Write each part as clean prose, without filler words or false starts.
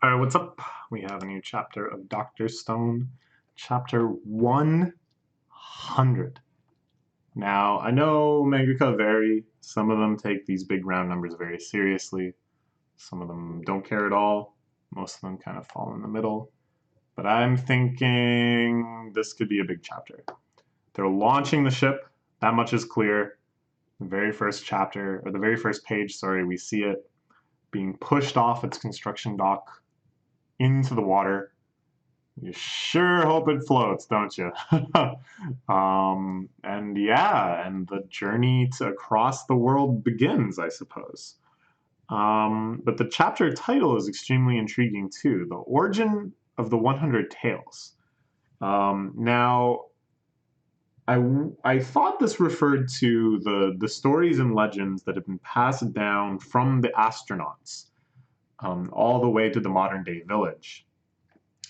All right, what's up? We have a new chapter of Dr. Stone, chapter 100. Now, I know mangaka vary. Some of them take these big round numbers very seriously. Some of them don't care at all. Most of them kind of fall in the middle. But I'm thinking this could be a big chapter. They're launching the ship. That much is clear. The very first chapter, or the very first page, sorry, we see it being pushed off its construction dock into the water. You sure hope it floats, don't you? And yeah, and the journey across the world begins, I suppose. But the chapter title is extremely intriguing too. The origin of the 100 Tales. Now, I thought this referred to the stories and legends that have been passed down from the astronauts all the way to the modern day village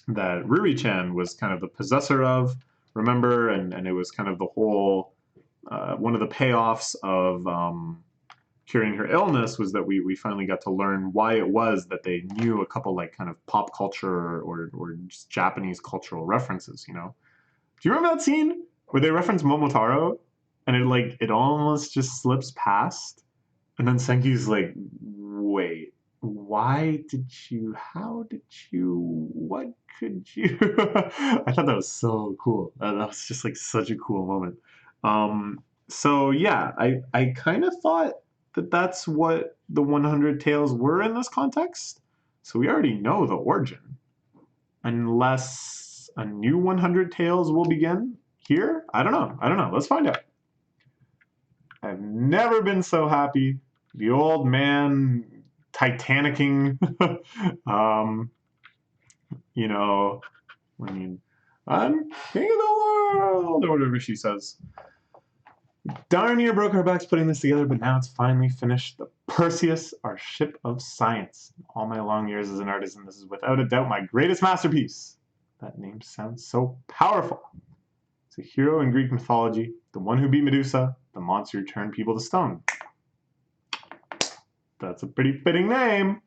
that Ruri-chan was kind of the possessor of, remember? And it was kind of the whole, one of the payoffs of curing her illness was that we finally got to learn why it was that they knew a couple like kind of pop culture or just Japanese cultural references, you know? Do you remember that scene where they reference Momotaro and it almost just slips past? And then Senkyu's like, wait, why did you, how did you, what could you? I thought that was so cool. That was just like such a cool moment. So yeah, I kind of thought that that's what the 100 Tales were in this context. So we already know the origin. Unless a new 100 Tales will begin here? I don't know. I don't know. Let's find out. I've never been so happy. The old man Titanicking, you know, when you, I'm king of the world, or whatever she says. Darn near broke our backs putting this together, but now it's finally finished. The Perseus, our ship of science. All my long years as an artisan, this is without a doubt my greatest masterpiece. That name sounds so powerful. It's a hero in Greek mythology, the one who beat Medusa, the monster who turned people to stone. That's a pretty fitting name.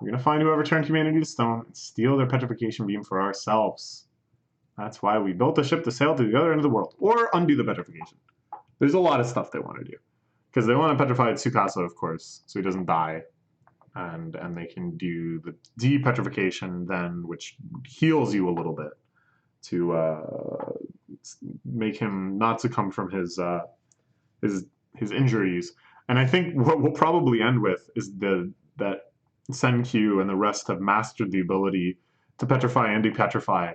We're going to find whoever turned humanity to stone and steal their petrification beam for ourselves. That's why we built a ship to sail to the other end of the world, or undo the petrification. There's a lot of stuff they want to do. Because they want to petrify Tsukasa, of course, so he doesn't die. And they can do the de-petrification then, which heals you a little bit to make him not succumb from his injuries. And I think what we'll probably end with is that Senkyu and the rest have mastered the ability to petrify and depetrify.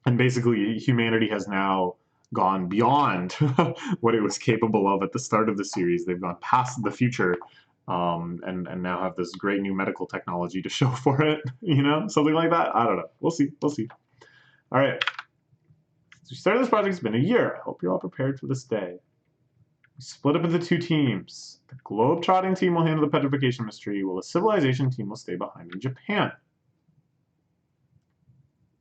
And basically, humanity has now gone beyond what it was capable of at the start of the series. They've gone past the future and now have this great new medical technology to show for it, you know, something like that. I don't know. We'll see. We'll see. All right. So we started this project. It's been a year. I hope you're all prepared for this day. We split up into two teams. The globe-trotting team will handle the petrification mystery, while the civilization team will stay behind in Japan.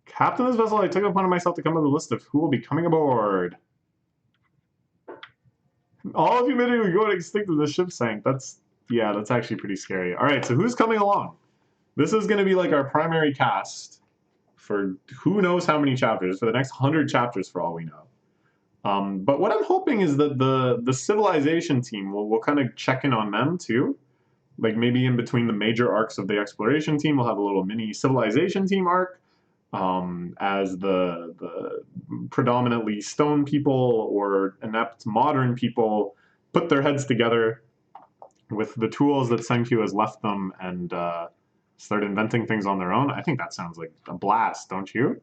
Captain this vessel, I took it upon myself to come up with a list of who will be coming aboard. All of humanity will go extinct if the ship sank. That's actually pretty scary. All right, so who's coming along? This is going to be like our primary cast for who knows how many chapters, for the next 100 chapters for all we know. But what I'm hoping is that the civilization team will kind of check in on them too. Like maybe in between the major arcs of the exploration team, we'll have a little mini civilization team arc. As the predominantly stone people or inept modern people put their heads together with the tools that Senkyu has left them and start inventing things on their own. I think that sounds like a blast, don't you?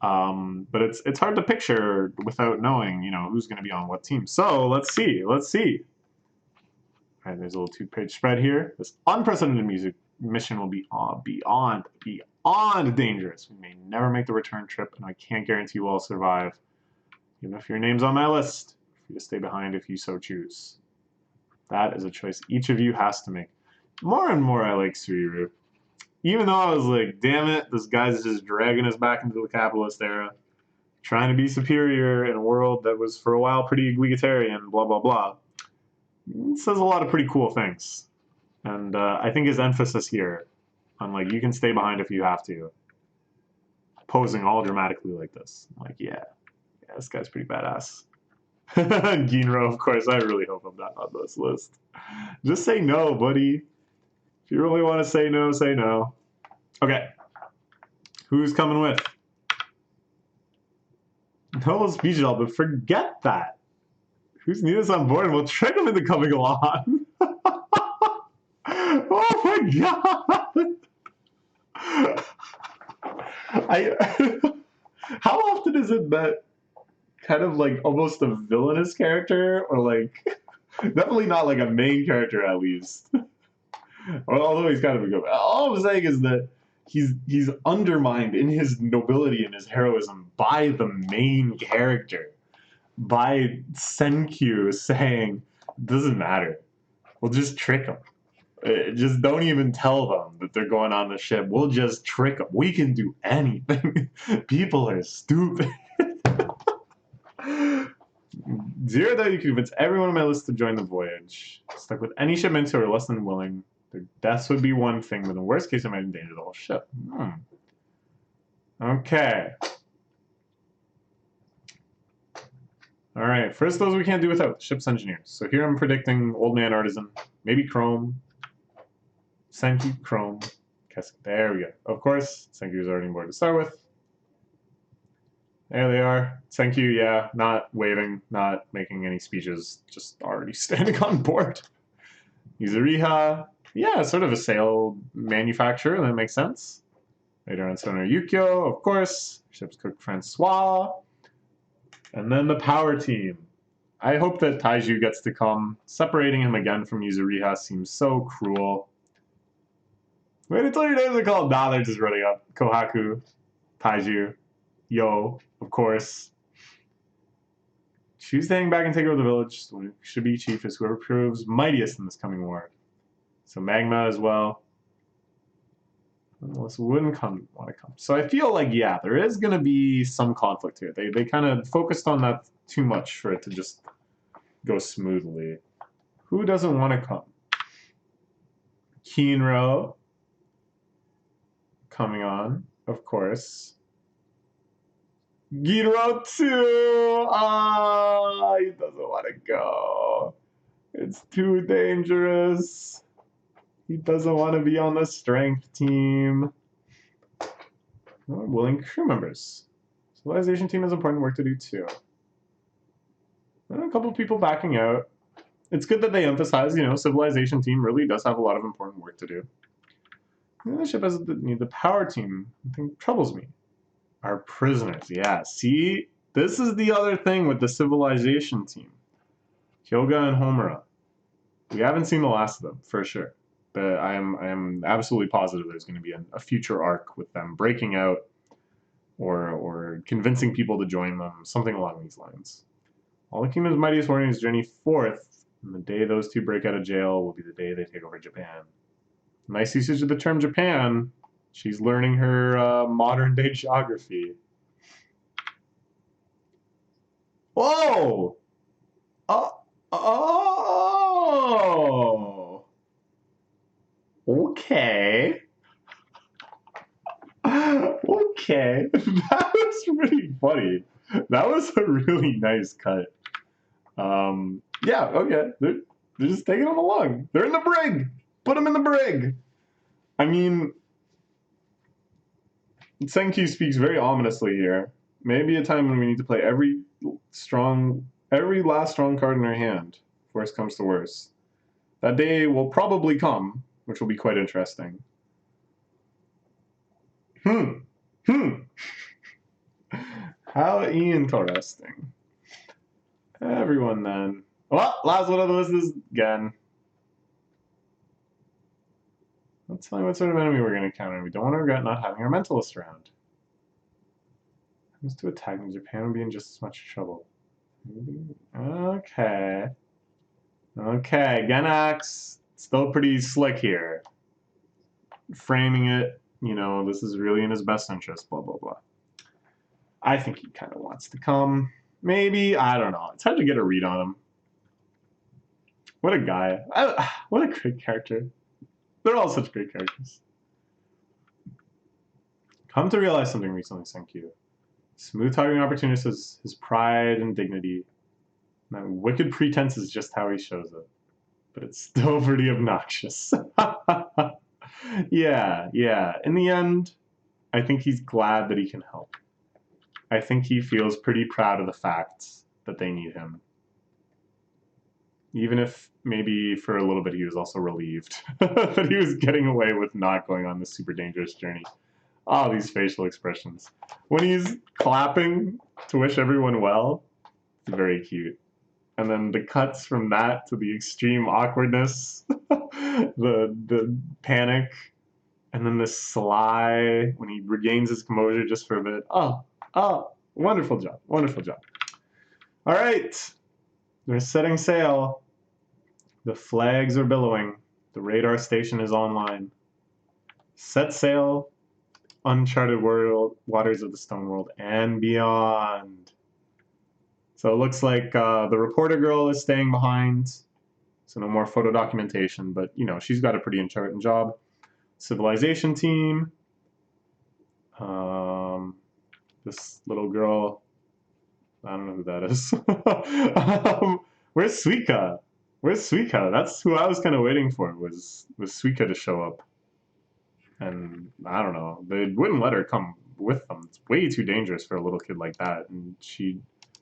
But it's hard to picture without knowing, you know, who's going to be on what team. So let's see. All right, there's a little 2-page spread here. This unprecedented mission will be beyond dangerous. We may never make the return trip, and I can't guarantee you all survive. Even if your name's on my list, for you to stay behind if you so choose. That is a choice each of you has to make. More and more I like Suiru. Even though I was like, damn it, this guy's just dragging us back into the capitalist era. Trying to be superior in a world that was for a while pretty egalitarian, blah, blah, blah. It says a lot of pretty cool things. And I think his emphasis here I'm like, you can stay behind if you have to. Posing all dramatically like this. I'm like, yeah, this guy's pretty badass. Ginro, of course. I really hope I'm not on this list. Just say no, buddy. If you really want to say no, say no. Okay. Who's coming with? No speech at all, but forget that. Who's Nina's on board and we'll trick him into coming along. Oh my god! How often is it that kind of like almost a villainous character, or like definitely not like a main character at least. Although he's kind of a good. All I'm saying is that he's undermined in his nobility and his heroism by the main character, by Senkyu saying, "Doesn't matter, we'll just trick them. Just don't even tell them that they're going on the ship. We'll just trick them. We can do anything. People are stupid." Zero that you can convince everyone on my list to join the voyage. Stuck with any shipments who are less than willing. Their deaths would be one thing, but in the worst case, it might endanger the whole ship. Okay. All right. First, those we can't do without. Ship's engineers. So here I'm predicting Old Man Artisan. Maybe Chrome. Senkyu, Chrome. There we go. Of course, Senkyu's already on board to start with. There they are. Senkyu, yeah, not waving, not making any speeches, just already standing on board. Yuzuriha, yeah, sort of a sail manufacturer, that makes sense. Later on, Sono Yukio, of course. Ship's cook Francois. And then the power team. I hope that Taiju gets to come. Separating him again from Yuzuriha seems so cruel. Wait until your names are called. Nah, they're just running up. Kohaku, Taiju, Yo, of course. Choose to hang back and take over the village. The one who should be chief is whoever proves mightiest in this coming war. So Magma as well. Unless wouldn't want to come. So I feel like, yeah, there is going to be some conflict here. They kind of focused on that too much for it to just go smoothly. Who doesn't want to come? Kinro coming on, of course. Ginro too! Ah, he doesn't want to go. It's too dangerous. He doesn't want to be on the strength team. Willing crew members. Civilization team has important work to do too. And a couple of people backing out. It's good that they emphasize, civilization team really does have a lot of important work to do. And the ship has the power team. I think troubles me. Our prisoners, yeah. See, this is the other thing with the civilization team. Hyoga and Homura. We haven't seen the last of them, for sure. But I am absolutely positive there's going to be a future arc with them breaking out or convincing people to join them, something along these lines. All the Kingdom's mightiest warriors journey forth, and the day those two break out of jail will be the day they take over Japan. Nice usage of the term Japan. She's learning her modern-day geography. Whoa! Oh! Okay. Okay. That was pretty funny. That was a really nice cut. Yeah, okay. They're just taking them along. They're in the brig! Put them in the brig! I mean, Senkyu speaks very ominously here. Maybe a time when we need to play every last strong card in our hand. If worst comes to worst. That day will probably come, which will be quite interesting. How interesting. Everyone then. Well, last one on the list is again. Let's tell you what sort of enemy we're going to encounter. We don't want to regret not having our mentalist around. Comes to attacking Japan would be in just as much trouble. Okay. Okay, Genax, still pretty slick here. Framing it, this is really in his best interest, blah, blah, blah. I think he kind of wants to come. Maybe, I don't know. It's hard to get a read on him. What a guy. What a great character. They're all such great characters. Come to realize something recently, Senkyu. Smooth talking opportunist is his pride and dignity. And that wicked pretense is just how he shows it. But it's still pretty obnoxious. Yeah. In the end, I think he's glad that he can help. I think he feels pretty proud of the fact that they need him. Even if maybe for a little bit he was also relieved that he was getting away with not going on this super dangerous journey. Oh, these facial expressions. When he's clapping to wish everyone well, it's very cute. And then the cuts from that to the extreme awkwardness, the panic, and then the sly when he regains his composure just for a bit. Oh, wonderful job. All right, they're setting sail. The flags are billowing. The radar station is online. Set sail, uncharted waters of the Stone World and beyond. So it looks like the reporter girl is staying behind. So no more photo documentation, but you know, she's got a pretty important job. Civilization team. This little girl, I don't know who that is. Where's Suika? That's who I was kind of waiting for, was Suika to show up. And I don't know, they wouldn't let her come with them. It's way too dangerous for a little kid like that. And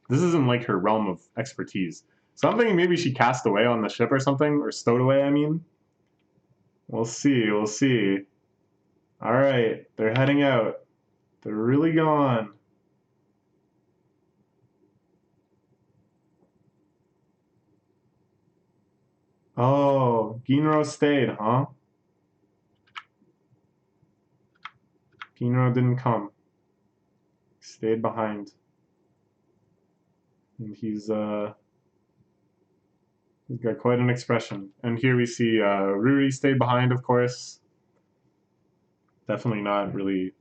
this isn't like her realm of expertise. So I'm thinking maybe she cast away on the ship or something, or stowed away, I mean. We'll see. All right, they're heading out. They're really gone. Oh, Ginro stayed, huh? Ginro didn't come. He stayed behind. And he's got quite an expression. And here we see Ruri stayed behind, of course. Definitely not really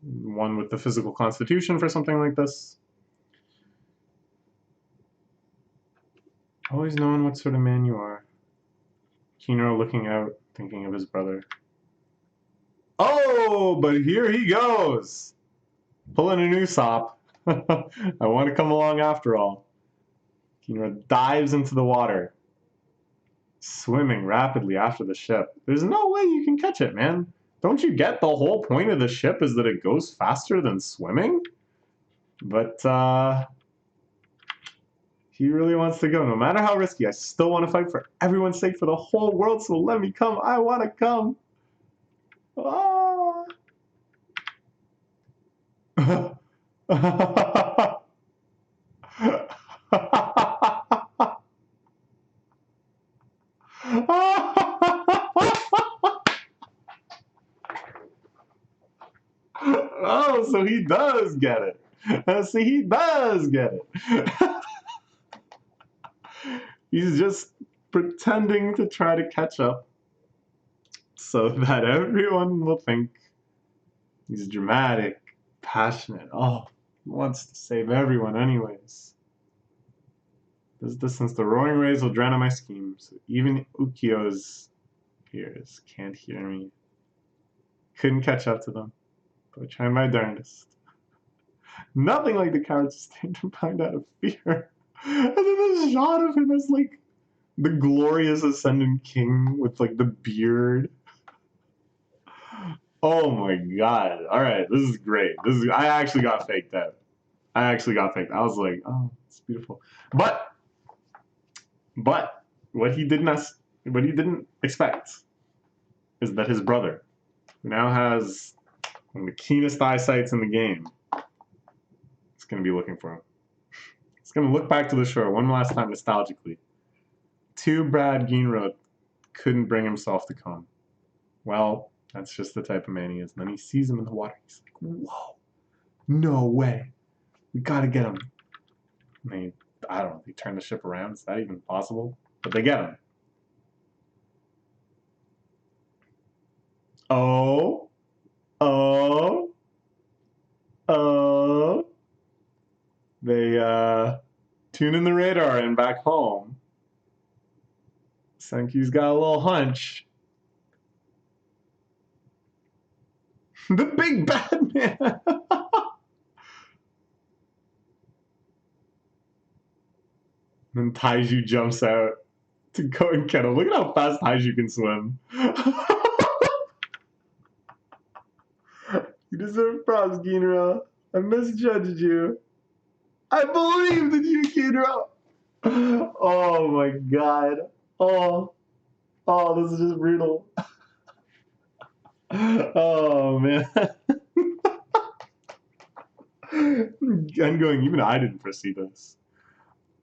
one with the physical constitution for something like this. Always knowing what sort of man you are. Kinro looking out, thinking of his brother. Oh, but here he goes! Pulling a new sop. I want to come along after all. Kinro dives into the water, swimming rapidly after the ship. There's no way you can catch it, man. Don't you get the whole point of the ship is that it goes faster than swimming? But he really wants to go. No matter how risky, I still want to fight for everyone's sake, for the whole world, so let me come. I want to come. Ah. Oh, so he does get it. See, he does get it. He's just pretending to try to catch up so that everyone will think he's dramatic, passionate. Oh, he wants to save everyone anyways. This distance, the roaring waves will drown out my scheme, so even Ukyo's ears can't hear me. Couldn't catch up to them, but I tried my darndest. Nothing like the cowards staying to find out of fear. And then this shot of him as like the glorious ascendant king with like the beard. Oh my god. Alright, this is great. I actually got faked out. I was like, oh, it's beautiful. But what he didn't expect is that his brother, who now has one of the keenest eyesights in the game, is going to be looking for him. He's going to look back to the shore one last time nostalgically. Too bad Ginro couldn't bring himself to come. Well, that's just the type of man he is. And then he sees him in the water. He's like, whoa, no way. We got to get him. I don't know, they turn the ship around. Is that even possible? But they get him. Oh. They tune in the radar and back home. Senkyu's got a little hunch. The big bad man. Then Taiju jumps out to go and get him. Look at how fast Taiju can swim. You deserve props, Ginro. I misjudged you. I believed in you, Ginro. Oh my god. Oh, this is just brutal. Oh man. I'm going, even I didn't foresee this.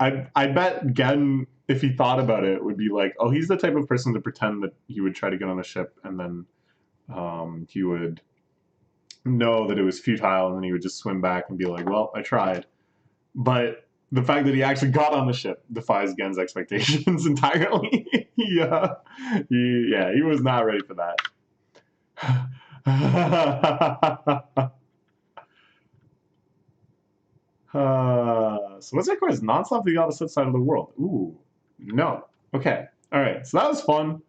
I bet Gen, if he thought about it, would be like, oh, he's the type of person to pretend that he would try to get on the ship and then he would know that it was futile and then he would just swim back and be like, well, I tried. But the fact that he actually got on the ship defies Gen's expectations entirely. He was not ready for that. So what's that quest? Nonstop to the opposite side of the world. Ooh, no. Okay. All right. So that was fun.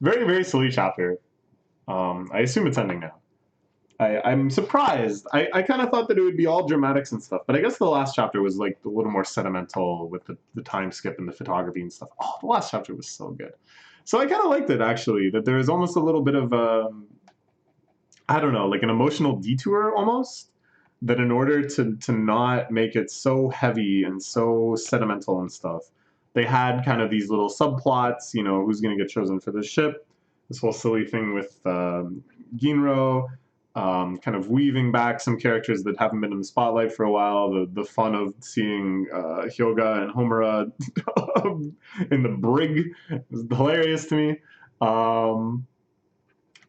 Very, very silly chapter. I assume it's ending now. I'm surprised. I kind of thought that it would be all dramatics and stuff, but I guess the last chapter was like a little more sentimental with the time skip and the photography and stuff. Oh, the last chapter was so good. So I kind of liked it actually, that there was almost a little bit of, I don't know, like an emotional detour almost, that in order to not make it so heavy and so sentimental and stuff, they had kind of these little subplots, you know, who's going to get chosen for the ship, this whole silly thing with Ginro, kind of weaving back some characters that haven't been in the spotlight for a while, the fun of seeing Hyoga and Homura in the brig is hilarious to me.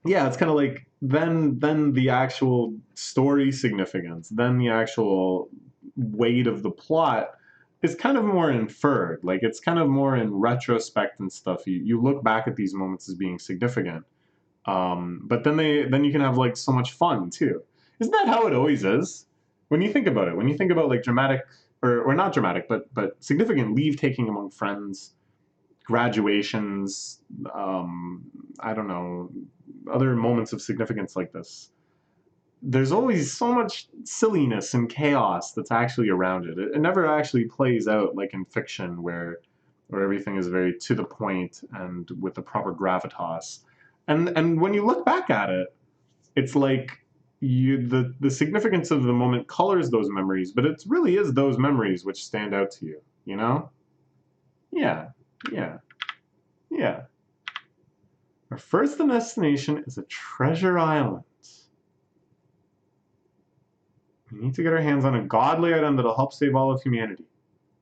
Yeah, it's kind of like then the actual story significance, then the actual weight of the plot is kind of more inferred. Like it's kind of more in retrospect and stuff. You look back at these moments as being significant. But then you can have like so much fun too. Isn't that how it always is? When you think about it, when you think about like dramatic or not dramatic, but significant leave taking among friends, graduations, I don't know, other moments of significance like this. There's always so much silliness and chaos that's actually around it. It never actually plays out like in fiction where everything is very to the point and with the proper gravitas. And when you look back at it, it's like the significance of the moment colors those memories, but it really is those memories which stand out to you, you know? Yeah, yeah, yeah. Our first destination is a treasure island. We need to get our hands on a godly item that'll help save all of humanity.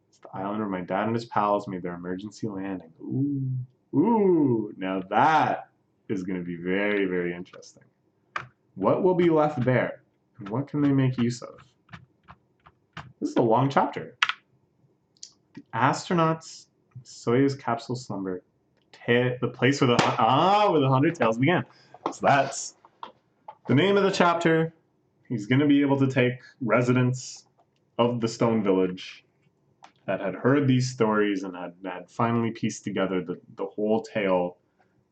It's the island where my dad and his pals made their emergency landing. Ooh, now that is going to be very, very interesting. What will be left there? And what can they make use of? This is a long chapter. The astronauts, Soyuz capsule slumber, the place where the 100 tales began. So that's the name of the chapter. He's going to be able to take residents of the Stone Village that had heard these stories and had finally pieced together the whole tale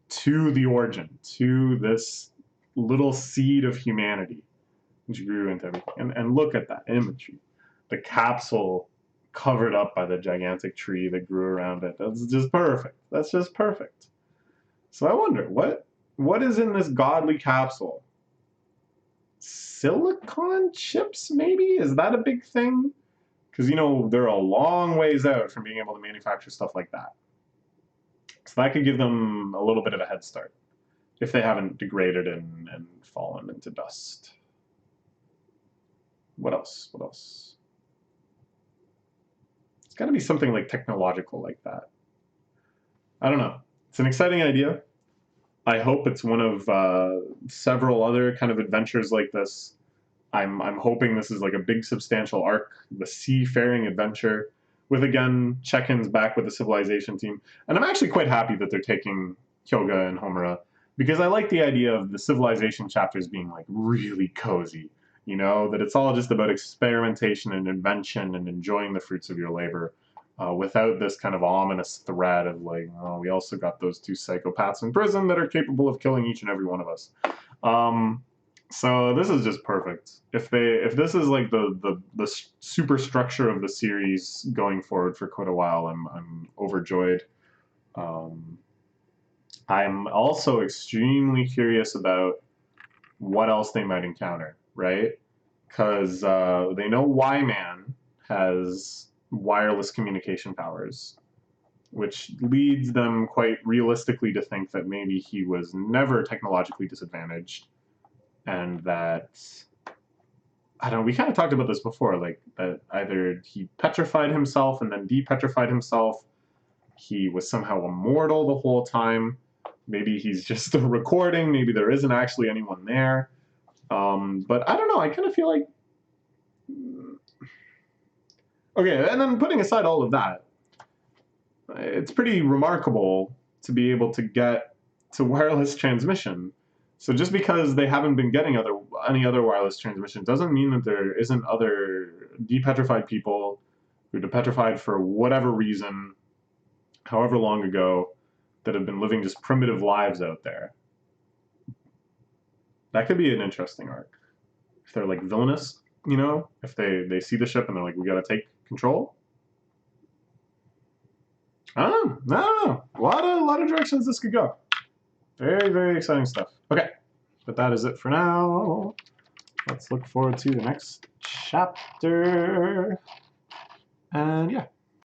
to the origin, to this little seed of humanity, which grew into everything. And look at that imagery. The capsule covered up by the gigantic tree that grew around it. That's just perfect. That's just perfect. So I wonder, what is in this godly capsule? Silicon chips, maybe? Is that a big thing? Because, you know, they're a long ways out from being able to manufacture stuff like that. So that could give them a little bit of a head start if they haven't degraded and fallen into dust. What else? What else? It's got to be something like technological like that. I don't know. It's an exciting idea. I hope it's one of several other kind of adventures like this. I'm hoping this is like a big substantial arc, the seafaring adventure, with again check-ins back with the civilization team. And I'm actually quite happy that they're taking Hyoga and Homura, because I like the idea of the civilization chapters being like really cozy. You know, that it's all just about experimentation and invention and enjoying the fruits of your labor. Without this kind of ominous threat of like, oh, we also got those two psychopaths in prison that are capable of killing each and every one of us. So this is just perfect. If this is like the superstructure of the series going forward for quite a while, I'm overjoyed. Um, I'm also extremely curious about what else they might encounter, right? Because they know Y-Man has wireless communication powers, which leads them quite realistically to think that maybe he was never technologically disadvantaged, and that I don't know. We kind of talked about this before, like that either he petrified himself and then depetrified himself. He was somehow immortal the whole time. Maybe he's just a recording. Maybe there isn't actually anyone there. But I don't know. I kind of feel like okay. And then putting aside all of that, it's pretty remarkable to be able to get to wireless transmission. So just because they haven't been getting any other wireless transmission doesn't mean that there isn't other depetrified people who depetrified for whatever reason, however long ago, that have been living just primitive lives out there. That could be an interesting arc. If they're like villainous, you know, if they see the ship and they're like, we gotta take control. I don't know. I don't know. A lot of directions this could go. Very, very exciting stuff. Okay, but that is it for now. Let's look forward to the next chapter. And yeah.